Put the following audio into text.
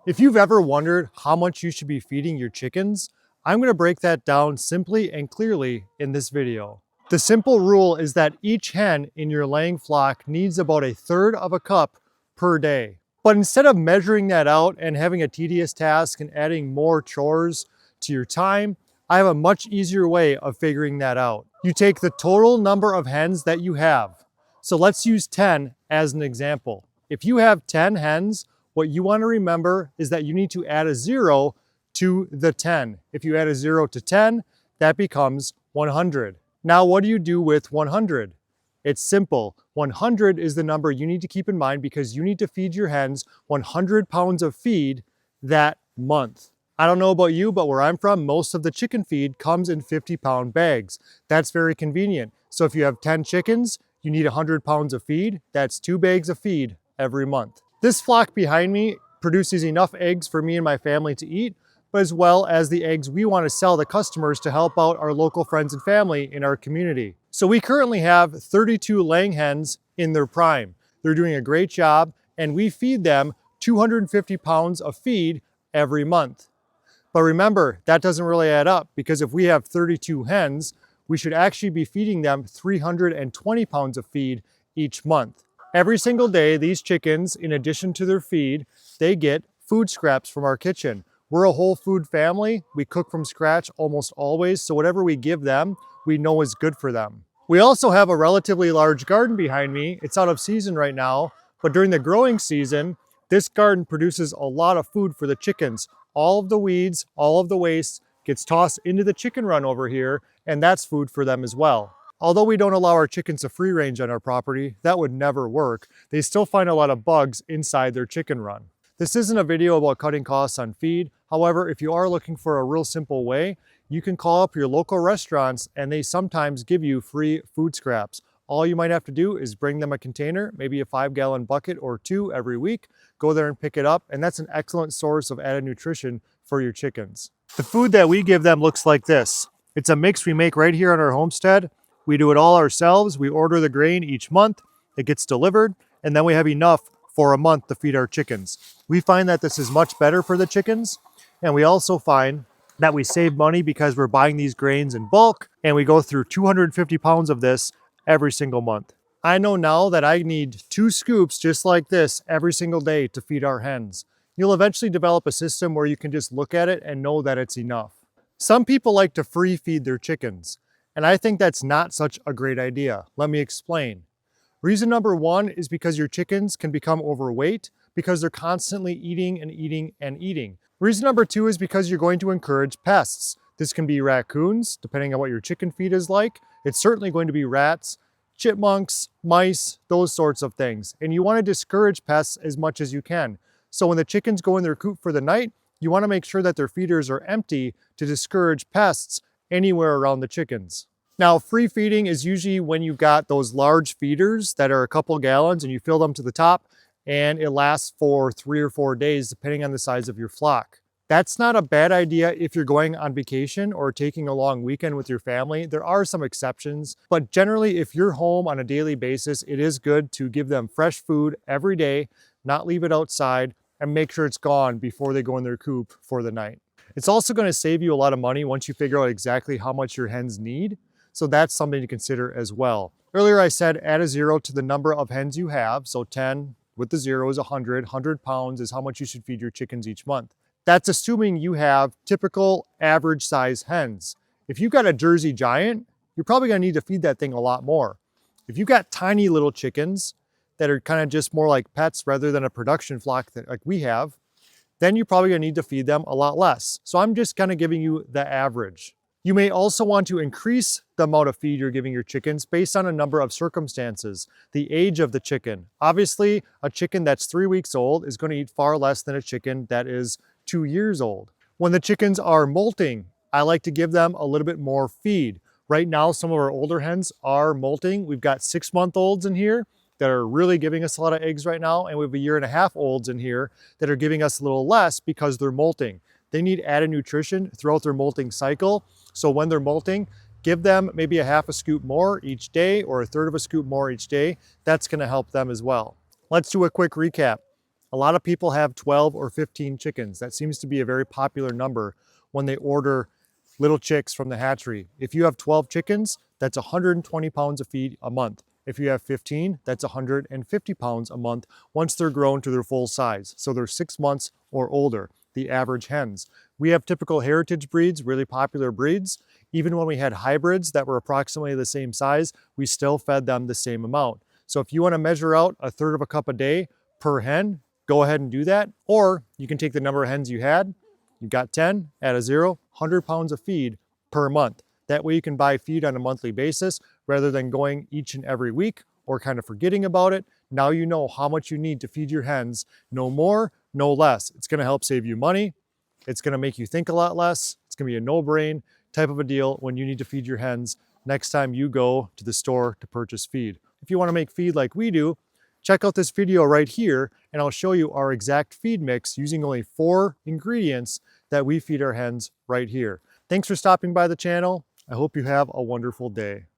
If you've ever wondered how much you should be feeding your chickens, I'm going to break that down simply and clearly in this video. The simple rule is that each hen in your laying flock needs about a third of a cup per day. But instead of measuring that out and having a tedious task and adding more chores to your time, I have a much easier way of figuring that out. You take the total number of hens that you have. So let's use 10 as an example. If you have 10 hens, what you want to remember is that you need to add a 0 to the 10. If you add a 0 to 10, that becomes 100. Now, what do you do with 100? It's simple. 100 is the number you need to keep in mind because you need to feed your hens 100 pounds of feed that month. I don't know about you, but where I'm from, most of the chicken feed comes in 50-pound bags. That's very convenient. So if you have 10 chickens, you need 100 pounds of feed. That's 2 bags of feed every month. This flock behind me produces enough eggs for me and my family to eat, but as well as the eggs we want to sell to customers to help out our local friends and family in our community. So we currently have 32 laying hens in their prime. They're doing a great job, and we feed them 250 pounds of feed every month. But remember, that doesn't really add up because if we have 32 hens, we should actually be feeding them 320 pounds of feed each month. Every single day, these chickens, in addition to their feed, they get food scraps from our kitchen. We're a whole food family. We cook from scratch almost always, so whatever we give them, we know is good for them. We also have a relatively large garden behind me. It's out of season right now, but during the growing season, this garden produces a lot of food for the chickens. All of the weeds, all of the waste gets tossed into the chicken run over here, and that's food for them as well. Although we don't allow our chickens to free range on our property, that would never work. They still find a lot of bugs inside their chicken run. This isn't a video about cutting costs on feed. However, if you are looking for a real simple way, you can call up your local restaurants and they sometimes give you free food scraps. All you might have to do is bring them a container, maybe a 5-gallon bucket or 2 every week, go there and pick it up, and that's an excellent source of added nutrition for your chickens. The food that we give them looks like this. It's a mix we make right here on our homestead. We do it all ourselves. We order the grain each month, it gets delivered, and then we have enough for a month to feed our chickens. We find that this is much better for the chickens, and we also find that we save money because we're buying these grains in bulk, and we go through 250 pounds of this every single month. I know now that I need 2 scoops just like this every single day to feed our hens. You'll eventually develop a system where you can just look at it and know that it's enough. Some people like to free feed their chickens, and I think that's not such a great idea. Let me explain. Reason number 1 is because your chickens can become overweight because they're constantly eating and eating and eating. Reason number 2 is because you're going to encourage pests. This can be raccoons, depending on what your chicken feed is like. It's certainly going to be rats, chipmunks, mice, those sorts of things. And you want to discourage pests as much as you can. So when the chickens go in their coop for the night, you want to make sure that their feeders are empty to discourage pests anywhere around the chickens. Now, free feeding is usually when you've got those large feeders that are a couple gallons and you fill them to the top and it lasts for 3 or 4 days, depending on the size of your flock. That's not a bad idea if you're going on vacation or taking a long weekend with your family. There are some exceptions, but generally if you're home on a daily basis, it is good to give them fresh food every day, not leave it outside, and make sure it's gone before they go in their coop for the night. It's also going to save you a lot of money once you figure out exactly how much your hens need. So that's something to consider as well. Earlier I said add a 0 to the number of hens you have. So 10 with the 0 is 100. 100 pounds is how much you should feed your chickens each month. That's assuming you have typical average size hens. If you've got a Jersey Giant, you're probably going to need to feed that thing a lot more. If you've got tiny little chickens that are kind of just more like pets rather than a production flock that like we have, then you're probably going to need to feed them a lot less. So I'm just kind of giving you the average. You may also want to increase the amount of feed you're giving your chickens based on a number of circumstances. The age of the chicken. Obviously, a chicken that's 3 weeks old is going to eat far less than a chicken that is 2 years old. When the chickens are molting, I like to give them a little bit more feed. Right now, some of our older hens are molting. We've got 6-month-olds in here that are really giving us a lot of eggs right now, and we have 1.5-year-olds in here that are giving us a little less because they're molting. They need added nutrition throughout their molting cycle. So when they're molting, give them maybe a 1/2 scoop more each day or 1/3 of a scoop more each day. That's going to help them as well. Let's do a quick recap. A lot of people have 12 or 15 chickens. That seems to be a very popular number when they order little chicks from the hatchery. If you have 12 chickens, that's 120 pounds of feed a month. If you have 15, that's 150 pounds a month once they're grown to their full size. So they're 6 months or older, the average hens. We have typical heritage breeds, really popular breeds. Even when we had hybrids that were approximately the same size, we still fed them the same amount. So if you want to measure out 1/3 of a cup a day per hen, go ahead and do that. Or you can take the number of hens you had, you've got 10, add a 0, 100 pounds of feed per month. That way you can buy feed on a monthly basis rather than going each and every week or kind of forgetting about it. Now you know how much you need to feed your hens, no more, no less. It's gonna help save you money. It's gonna make you think a lot less. It's gonna be a no-brain type of a deal when you need to feed your hens next time you go to the store to purchase feed. If you wanna make feed like we do, check out this video right here and I'll show you our exact feed mix using only 4 ingredients that we feed our hens right here. Thanks for stopping by the channel. I hope you have a wonderful day.